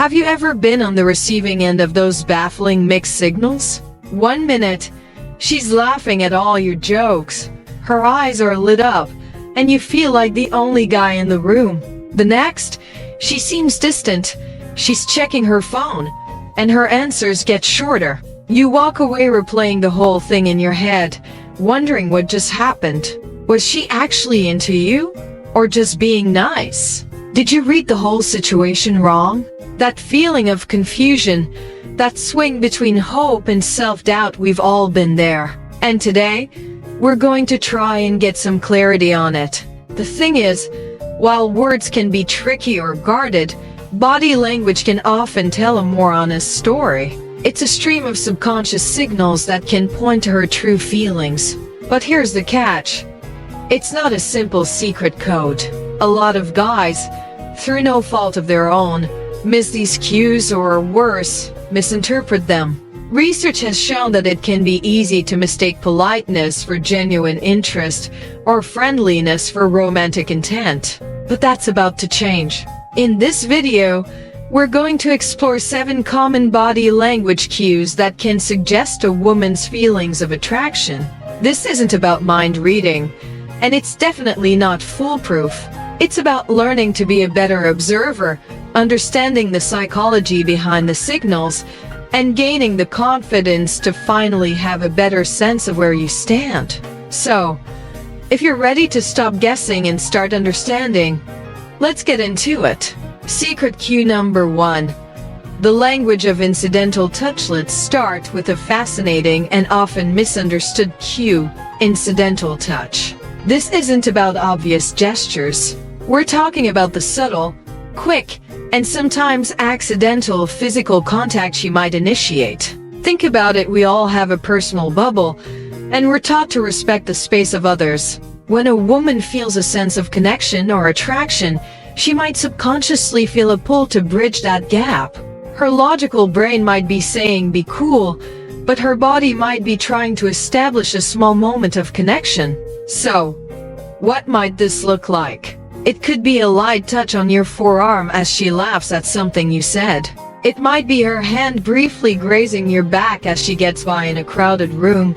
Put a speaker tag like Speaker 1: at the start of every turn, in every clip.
Speaker 1: Have you ever been on the receiving end of those baffling mixed signals? One minute, she's laughing at all your jokes, her eyes are lit up, and you feel like the only guy in the room. The next, she seems distant, she's checking her phone, and her answers get shorter. You walk away replaying the whole thing in your head, wondering what just happened. Was she actually into you? Or just being nice? Did you read the whole situation wrong? That feeling of confusion, that swing between hope and self-doubt, we've all been there. And today, we're going to try and get some clarity on it. The thing is, while words can be tricky or guarded, body language can often tell a more honest story. It's a stream of subconscious signals that can point to her true feelings. But here's the catch. It's not a simple secret code. A lot of guys, through no fault of their own, miss these cues or worse, misinterpret them. Research has shown that it can be easy to mistake politeness for genuine interest or friendliness for romantic intent. But that's about to change. In this video, we're going to explore 7 common body language cues that can suggest a woman's feelings of attraction. This isn't about mind reading, and it's definitely not foolproof. It's about learning to be a better observer, understanding the psychology behind the signals, and gaining the confidence to finally have a better sense of where you stand. So, if you're ready to stop guessing and start understanding, let's get into it. Secret cue number 1. The language of incidental touch. Let's start with a fascinating and often misunderstood cue, incidental touch. This isn't about obvious gestures. We're talking about the subtle, quick, and sometimes accidental physical contact she might initiate. Think about it, we all have a personal bubble, and we're taught to respect the space of others. When a woman feels a sense of connection or attraction, she might subconsciously feel a pull to bridge that gap. Her logical brain might be saying, "Be cool," but her body might be trying to establish a small moment of connection. So, what might this look like? It could be a light touch on your forearm as she laughs at something you said. It might be her hand briefly grazing your back as she gets by in a crowded room,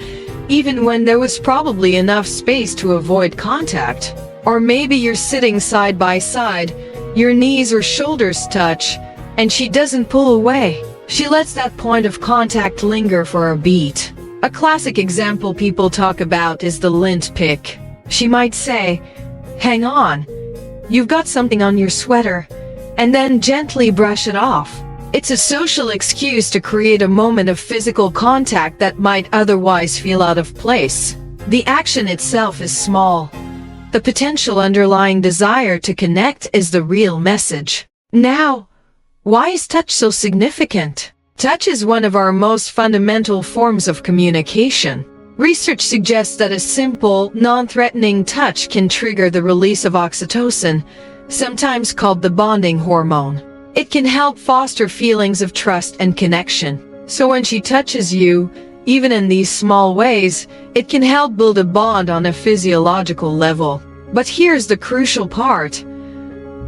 Speaker 1: even when there was probably enough space to avoid contact. Or maybe you're sitting side by side, your knees or shoulders touch, and she doesn't pull away. She lets that point of contact linger for a beat. A classic example people talk about is the lint pick. She might say, "Hang on, you've got something on your sweater," and then gently brush it off. It's a social excuse to create a moment of physical contact that might otherwise feel out of place. The action itself is small. The potential underlying desire to connect is the real message. Now, why is touch so significant? Touch is one of our most fundamental forms of communication. Research suggests that a simple, non-threatening touch can trigger the release of oxytocin, sometimes called the bonding hormone. It can help foster feelings of trust and connection. So when she touches you, even in these small ways, it can help build a bond on a physiological level. But here's the crucial part.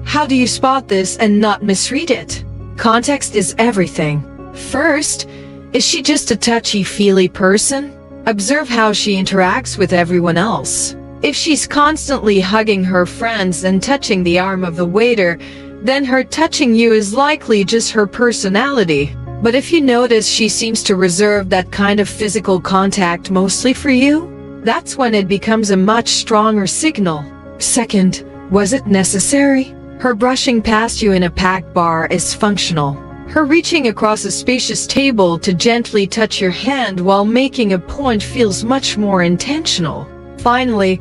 Speaker 1: How do you spot this and not misread it? Context is everything. First, is she just a touchy-feely person? Observe how she interacts with everyone else. If she's constantly hugging her friends and touching the arm of the waiter, then her touching you is likely just her personality. But if you notice she seems to reserve that kind of physical contact mostly for you, that's when it becomes a much stronger signal. Second, was it necessary? Her brushing past you in a packed bar is functional. Her reaching across a spacious table to gently touch your hand while making a point feels much more intentional. Finally,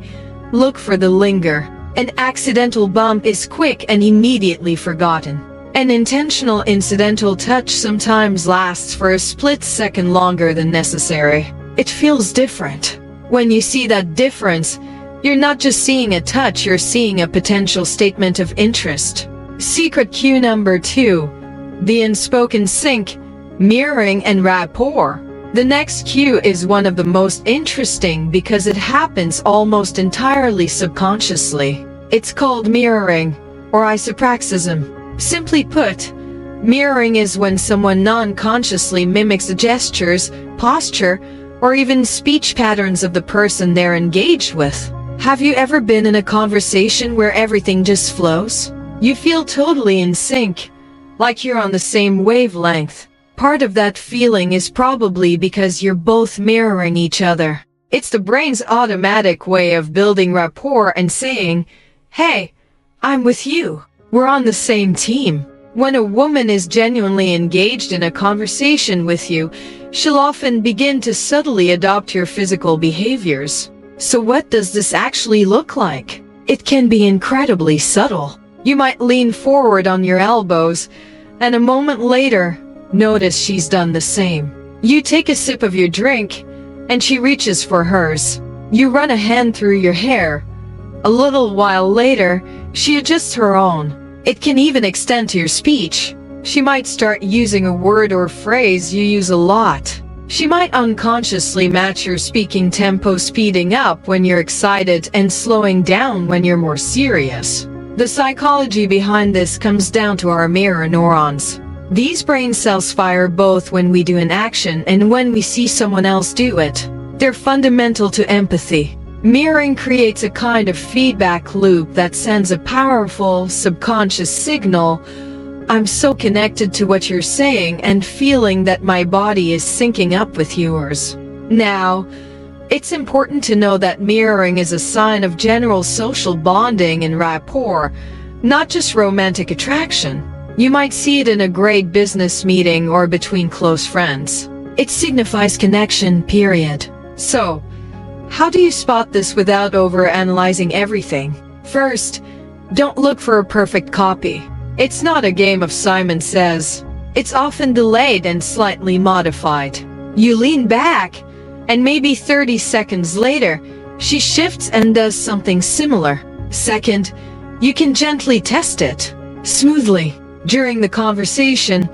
Speaker 1: look for the linger. An accidental bump is quick and immediately forgotten. An intentional incidental touch sometimes lasts for a split second longer than necessary. It feels different. When you see that difference, you're not just seeing a touch, you're seeing a potential statement of interest. Secret cue number 2. The unspoken sync, mirroring and rapport. The next cue is one of the most interesting because it happens almost entirely subconsciously. It's called mirroring, or isopraxism. Simply put, Mirroring is when someone non-consciously mimics the gestures, posture, or even speech patterns of the person they're engaged with. Have you ever been in a conversation where everything just flows? You feel totally in sync, like you're on the same wavelength. Part of that feeling is probably because you're both mirroring each other. It's the brain's automatic way of building rapport and saying, "Hey, I'm with you. We're on the same team." When a woman is genuinely engaged in a conversation with you, she'll often begin to subtly adopt your physical behaviors. So what does this actually look like? It can be incredibly subtle. You might lean forward on your elbows, and a moment later, notice she's done the same. You take a sip of your drink, and she reaches for hers. You run a hand through your hair. A little while later, she adjusts her own. It can even extend to your speech. She might start using a word or phrase you use a lot. She might unconsciously match your speaking tempo, speeding up when you're excited and slowing down when you're more serious. The psychology behind this comes down to our mirror neurons. These brain cells fire both when we do an action and when we see someone else do it. They're fundamental to empathy. Mirroring creates a kind of feedback loop that sends a powerful, subconscious signal. I'm so connected to what you're saying and feeling that my body is syncing up with yours. Now, it's important to know that mirroring is a sign of general social bonding and rapport, not just romantic attraction. You might see it in a great business meeting or between close friends. It signifies connection, period. So, how do you spot this without overanalyzing everything? First, don't look for a perfect copy. It's not a game of Simon Says. It's often delayed and slightly modified. You lean back, and maybe 30 seconds later, she shifts and does something similar. Second, you can gently test it. Smoothly. During the conversation,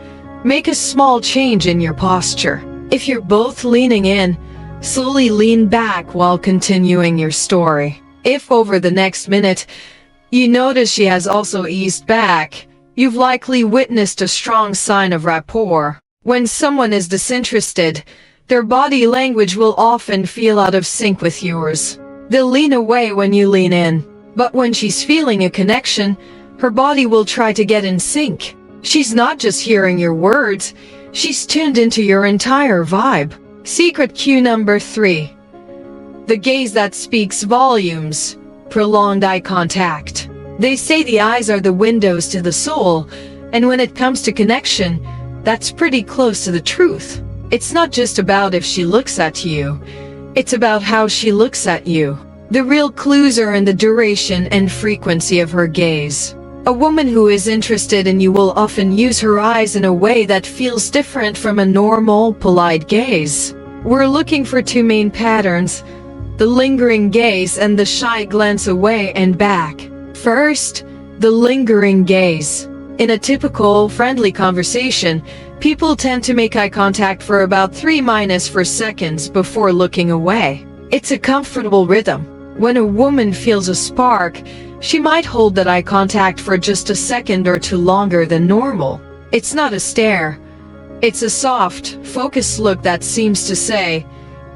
Speaker 1: make a small change in your posture. If you're both leaning in, slowly lean back while continuing your story. If over the next minute, you notice she has also eased back, you've likely witnessed a strong sign of rapport. When someone is disinterested, their body language will often feel out of sync with yours. They'll lean away when you lean in. But when she's feeling a connection, her body will try to get in sync. She's not just hearing your words, she's tuned into your entire vibe. Secret cue number 3. The gaze that speaks volumes. Prolonged eye contact. They say the eyes are the windows to the soul, and when it comes to connection, that's pretty close to the truth. It's not just about if she looks at you, it's about how she looks at you. The real clues are in the duration and frequency of her gaze. A woman who is interested in you will often use her eyes in a way that feels different from a normal, polite gaze. We're looking for two main patterns: the lingering gaze and the shy glance away and back. First, the lingering gaze. In a typical, friendly conversation, people tend to make eye contact for about 3-4 seconds before looking away. It's a comfortable rhythm. When a woman feels a spark, she might hold that eye contact for just a second or two longer than normal. It's not a stare. It's a soft, focused look that seems to say,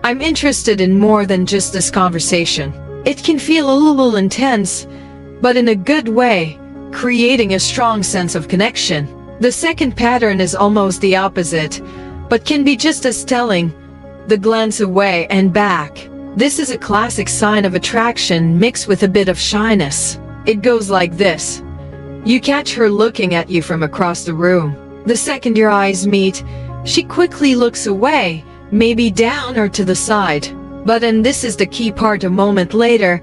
Speaker 1: I'm interested in more than just this conversation. It can feel a little intense, but in a good way, creating a strong sense of connection. The second pattern is almost the opposite, but can be just as telling: the glance away and back. This is a classic sign of attraction mixed with a bit of shyness. It goes like this. You catch her looking at you from across the room. The second your eyes meet, she quickly looks away, maybe down or to the side. But and this is the key part: a moment later,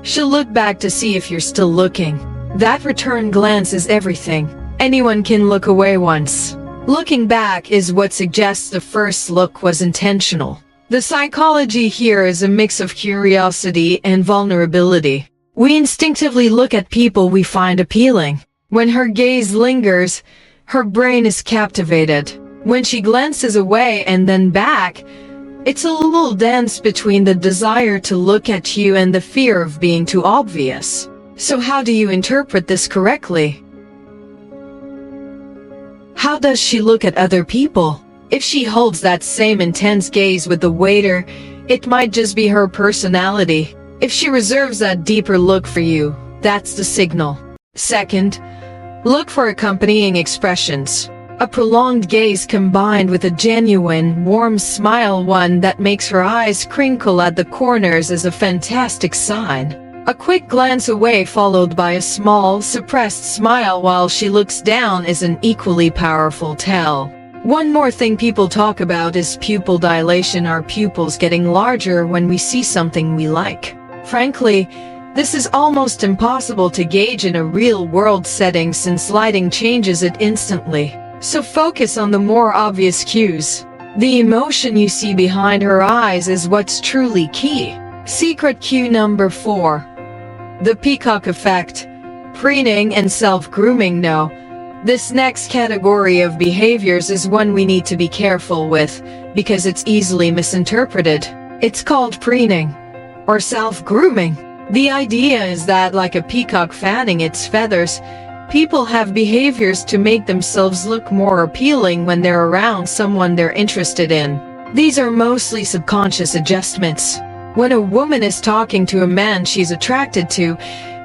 Speaker 1: she'll look back to see if you're still looking. That return glance is everything. Anyone can look away once. Looking back is what suggests the first look was intentional. The psychology here is a mix of curiosity and vulnerability. We instinctively look at people we find appealing. When her gaze lingers, her brain is captivated. When she glances away and then back, it's a little dance between the desire to look at you and the fear of being too obvious. So how do you interpret this correctly? How does she look at other people? If she holds that same intense gaze with the waiter, it might just be her personality. If she reserves that deeper look for you, that's the signal. Second, look for accompanying expressions. A prolonged gaze combined with a genuine, warm smile, one that makes her eyes crinkle at the corners, is a fantastic sign. A quick glance away followed by a small, suppressed smile while she looks down is an equally powerful tell. One more thing people talk about is pupil dilation, our pupils getting larger when we see something we like. Frankly, this is almost impossible to gauge in a real-world setting since lighting changes it instantly. So focus on the more obvious cues. The emotion you see behind her eyes is what's truly key. Secret cue number 4. The peacock effect. Preening and self-grooming. No. This next category of behaviors is one we need to be careful with, because it's easily misinterpreted. It's called preening, or self-grooming. The idea is that, like a peacock fanning its feathers, people have behaviors to make themselves look more appealing when they're around someone they're interested in. These are mostly subconscious adjustments. When a woman is talking to a man she's attracted to,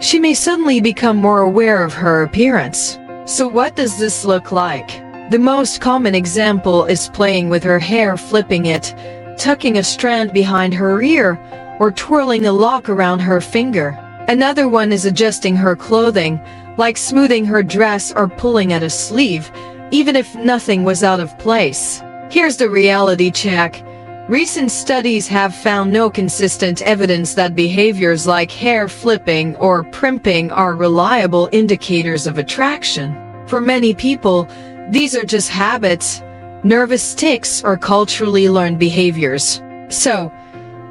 Speaker 1: she may suddenly become more aware of her appearance. So what does this look like? The most common example is playing with her hair, flipping it, tucking a strand behind her ear, or twirling a lock around her finger. Another one is adjusting her clothing, like smoothing her dress or pulling at a sleeve, even if nothing was out of place. Here's the reality check. Recent studies have found no consistent evidence that behaviors like hair flipping or primping are reliable indicators of attraction. For many people, these are just habits, nervous tics, or culturally learned behaviors. So,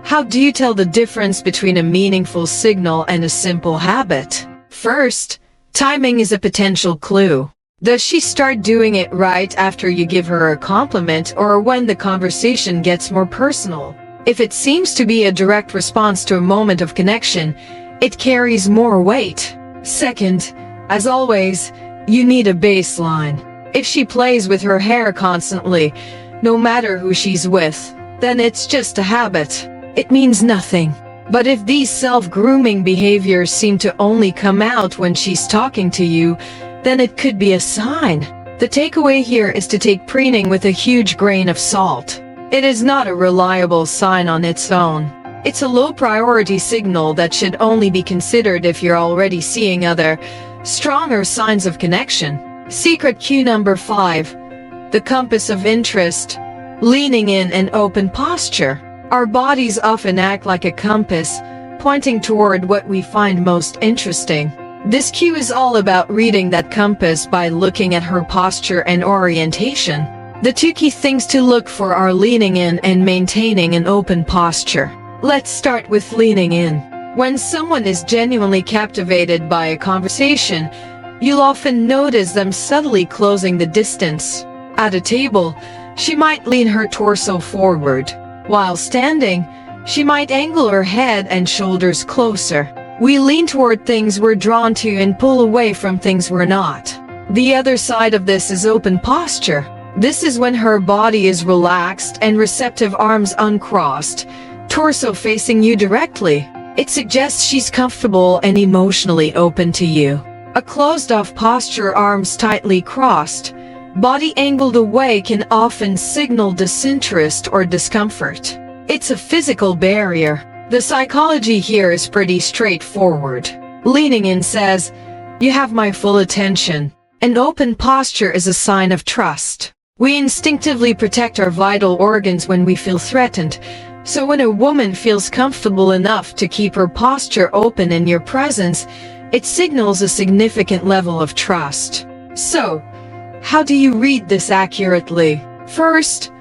Speaker 1: how do you tell the difference between a meaningful signal and a simple habit? First, timing is a potential clue. Does she start doing it right after you give her a compliment, or when the conversation gets more personal? If it seems to be a direct response to a moment of connection, it carries more weight. Second, as always, you need a baseline. If she plays with her hair constantly, no matter who she's with, then it's just a habit. It means nothing. But if these self-grooming behaviors seem to only come out when she's talking to you, then it could be a sign. The takeaway here is to take preening with a huge grain of salt. It is not a reliable sign on its own. It's a low-priority signal that should only be considered if you're already seeing other, stronger signs of connection. Secret cue number 5. The compass of interest. Leaning in and open posture. Our bodies often act like a compass, pointing toward what we find most interesting. This cue is all about reading that compass by looking at her posture and orientation. The two key things to look for are leaning in and maintaining an open posture. Let's start with leaning in. When someone is genuinely captivated by a conversation, you'll often notice them subtly closing the distance. At a table, she might lean her torso forward. While standing, she might angle her head and shoulders closer. We lean toward things we're drawn to and pull away from things we're not. The other side of this is open posture. This is when her body is relaxed and receptive, arms uncrossed, torso facing you directly. It suggests she's comfortable and emotionally open to you. A closed-off posture, arms tightly crossed, body angled away, can often signal disinterest or discomfort. It's a physical barrier. The psychology here is pretty straightforward. Leaning in says, "You have my full attention." An open posture is a sign of trust. We instinctively protect our vital organs when we feel threatened, so when a woman feels comfortable enough to keep her posture open in your presence, it signals a significant level of trust. So, how do you read this accurately? First,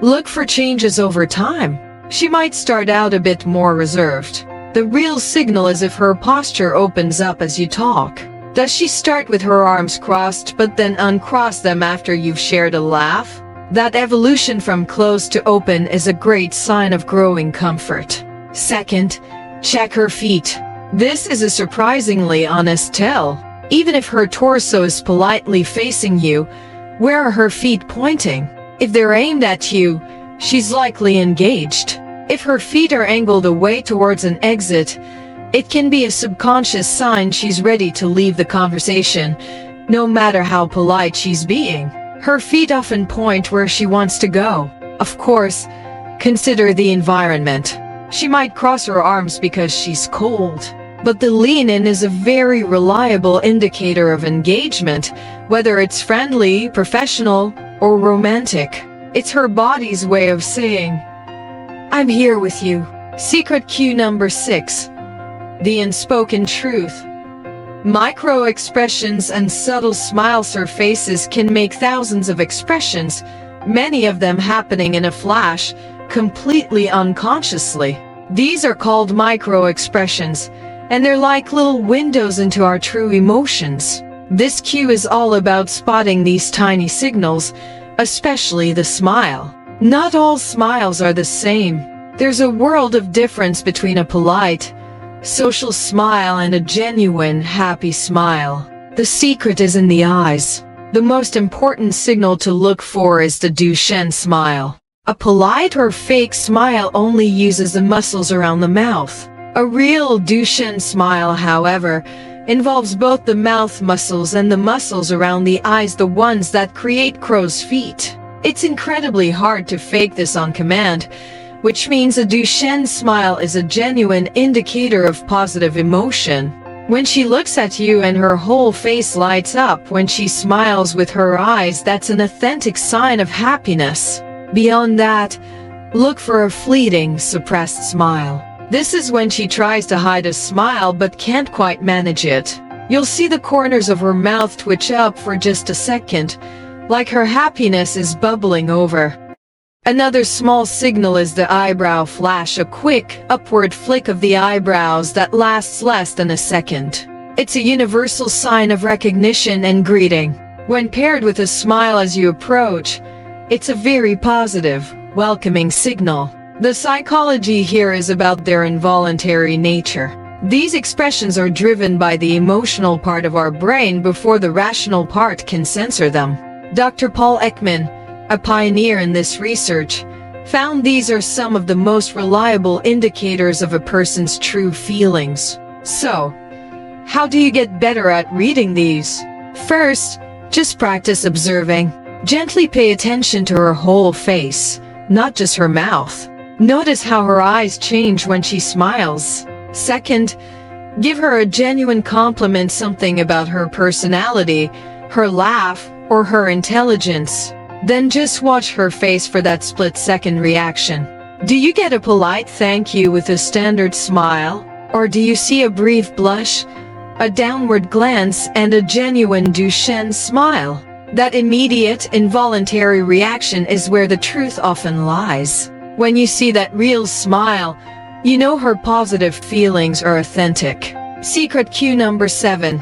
Speaker 1: look for changes over time. She might start out a bit more reserved. The real signal is if her posture opens up as you talk. Does she start with her arms crossed but then uncross them after you've shared a laugh? That evolution from closed to open is a great sign of growing comfort. Second, check her feet. This is a surprisingly honest tell. Even if her torso is politely facing you, Where are her feet pointing? If they're aimed at you, she's likely engaged. If her feet are angled away towards an exit, it can be a subconscious sign she's ready to leave the conversation, no matter how polite she's being. Her feet often point where she wants to go. Of course, consider the environment. She might cross her arms because she's cold. But the lean-in is a very reliable indicator of engagement, whether it's friendly, professional, or romantic. It's her body's way of saying, "I'm here with you." Secret cue number 6. The unspoken truth. Micro-expressions and subtle smiles or faces can make thousands of expressions, many of them happening in a flash, completely unconsciously. These are called micro-expressions, and they're like little windows into our true emotions. This cue is all about spotting these tiny signals, especially the smile. Not all smiles are the same. There's a world of difference between a polite, social smile and a genuine, happy smile. The secret is in the eyes. The most important signal to look for is the Duchenne smile. A polite or fake smile only uses the muscles around the mouth. A real Duchenne smile, however, involves both the mouth muscles and the muscles around the eyes, the ones that create crow's feet. It's incredibly hard to fake this on command, which means a Duchenne smile is a genuine indicator of positive emotion. When she looks at you and her whole face lights up when she smiles with her eyes, that's an authentic sign of happiness. Beyond that, look for a fleeting, suppressed smile. This is when she tries to hide a smile but can't quite manage it. You'll see the corners of her mouth twitch up for just a second, like her happiness is bubbling over. Another small signal is the eyebrow flash, a quick, upward flick of the eyebrows that lasts less than a second. It's a universal sign of recognition and greeting. When paired with a smile as you approach, it's a very positive, welcoming signal. The psychology here is about their involuntary nature. These expressions are driven by the emotional part of our brain before the rational part can censor them. Dr. Paul Ekman, a pioneer in this research, found these are some of the most reliable indicators of a person's true feelings. So, how do you get better at reading these? First, just practice observing. Gently pay attention to her whole face, not just her mouth. Notice how her eyes change when she smiles. Second, give her a genuine compliment, something about her personality, her laugh, or her intelligence. Then just watch her face for that split-second reaction. Do you get a polite thank you with a standard smile? Or do you see a brief blush, a downward glance, and a genuine Duchenne smile? That immediate, involuntary reaction is where the truth often lies. When you see that real smile, you know her positive feelings are authentic. Secret cue number 7.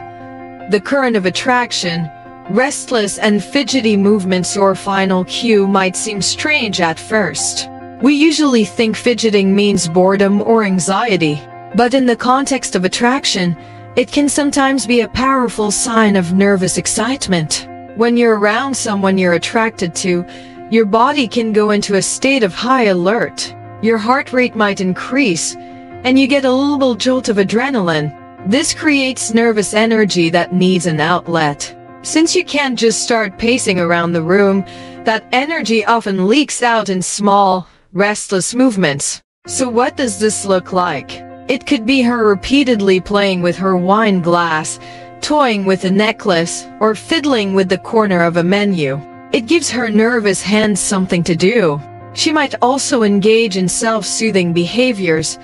Speaker 1: The current of attraction. Restless and fidgety movements. Your final cue might seem strange at first. We usually think fidgeting means boredom or anxiety, but in the context of attraction, it can sometimes be a powerful sign of nervous excitement. When you're around someone you're attracted to, your body can go into a state of high alert. Your heart rate might increase, and you get a little jolt of adrenaline. This creates nervous energy that needs an outlet. Since you can't just start pacing around the room, that energy often leaks out in small, restless movements. So what does this look like? It could be her repeatedly playing with her wine glass, toying with a necklace, or fiddling with the corner of a menu. It gives her nervous hands something to do. She might also engage in self-soothing behaviors,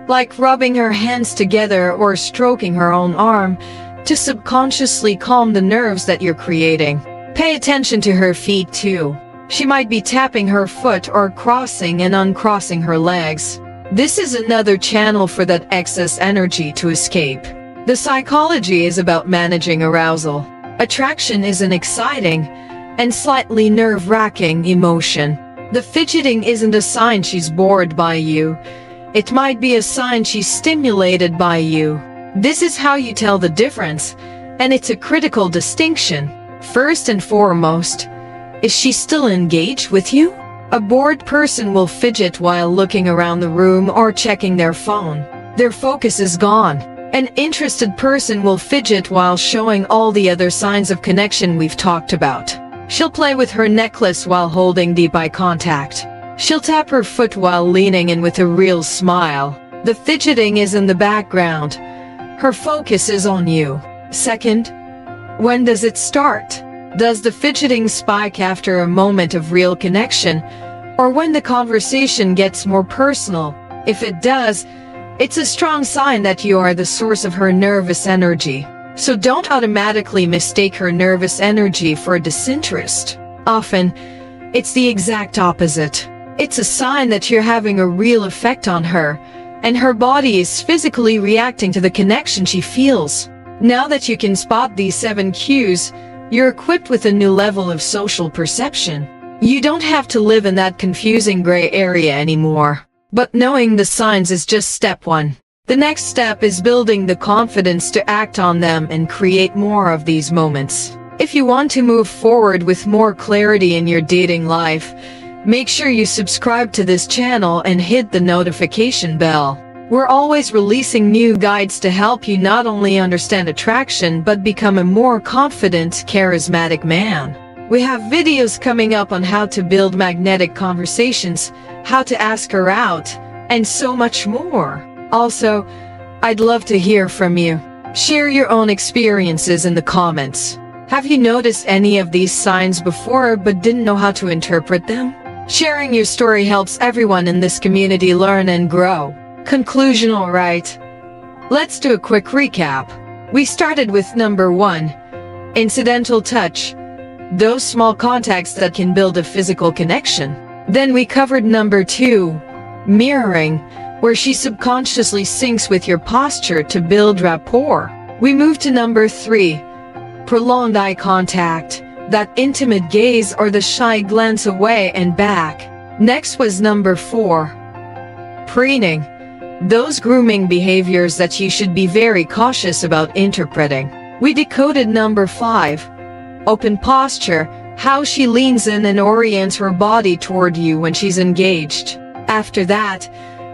Speaker 1: like rubbing her hands together or stroking her own arm, to subconsciously calm the nerves that you're creating. Pay attention to her feet too. She might be tapping her foot or crossing and uncrossing her legs. This is another channel for that excess energy to escape. The psychology is about managing arousal. Attraction is an exciting and slightly nerve-wracking emotion. The fidgeting isn't a sign she's bored by you. It might be a sign she's stimulated by you. This is how you tell the difference, and it's a critical distinction. First and foremost, Is she still engaged with you? A bored person will fidget while looking around the room or checking their phone. Their focus is gone. An interested person will fidget while showing all the other signs of connection we've talked about. She'll play with her necklace while holding deep eye contact. She'll tap her foot while leaning in with a real smile. The fidgeting is in the background. Her focus is on you. Second, when does it start? Does the fidgeting spike after a moment of real connection, or when the conversation gets more personal? If it does, it's a strong sign that you are the source of her nervous energy. So don't automatically mistake her nervous energy for disinterest. Often, it's the exact opposite. It's a sign that you're having a real effect on her, and her body is physically reacting to the connection she feels. Now that you can spot these 7 cues, you're equipped with a new level of social perception. You don't have to live in that confusing gray area anymore. But knowing the signs is just step 1. The next step is building the confidence to act on them and create more of these moments. If you want to move forward with more clarity in your dating life, make sure you subscribe to this channel and hit the notification bell. We're always releasing new guides to help you not only understand attraction but become a more confident, charismatic man. We have videos coming up on how to build magnetic conversations, how to ask her out, and so much more. Also, I'd love to hear from you. Share your own experiences in the comments. Have you noticed any of these signs before but didn't know how to interpret them? Sharing your story helps everyone in this community learn and grow. Conclusion, alright. Let's do a quick recap. We started with number 1, incidental touch. Those small contacts that can build a physical connection. Then we covered number 2, mirroring, where she subconsciously syncs with your posture to build rapport. We moved to number 3, prolonged eye contact, that intimate gaze or the shy glance away and back. Next was number 4, preening, those grooming behaviors that you should be very cautious about interpreting. We decoded number 5, open posture, how she leans in and orients her body toward you when she's engaged. After that,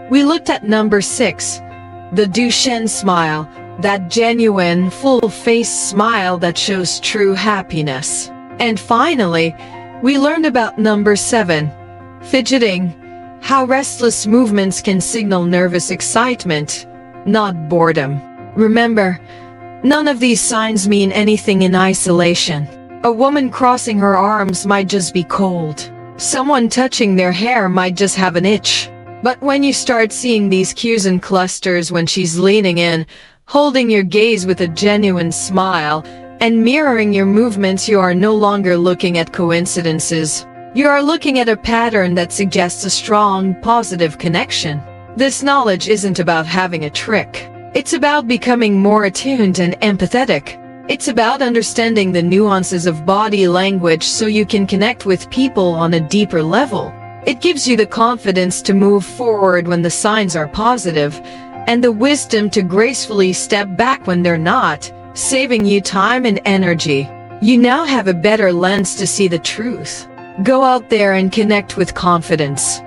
Speaker 1: we looked at number 6, the Duchenne smile, that genuine, full-face smile that shows true happiness. And finally, we learned about number 7, fidgeting, how restless movements can signal nervous excitement, not boredom. Remember, none of these signs mean anything in isolation. A woman crossing her arms might just be cold. Someone touching their hair might just have an itch. But when you start seeing these cues in clusters, when she's leaning in, holding your gaze with a genuine smile, and mirroring your movements, you are no longer looking at coincidences. You are looking at a pattern that suggests a strong, positive connection. This knowledge isn't about having a trick. It's about becoming more attuned and empathetic. It's about understanding the nuances of body language so you can connect with people on a deeper level. It gives you the confidence to move forward when the signs are positive, and the wisdom to gracefully step back when they're not, saving you time and energy. You now have a better lens to see the truth. Go out there and connect with confidence.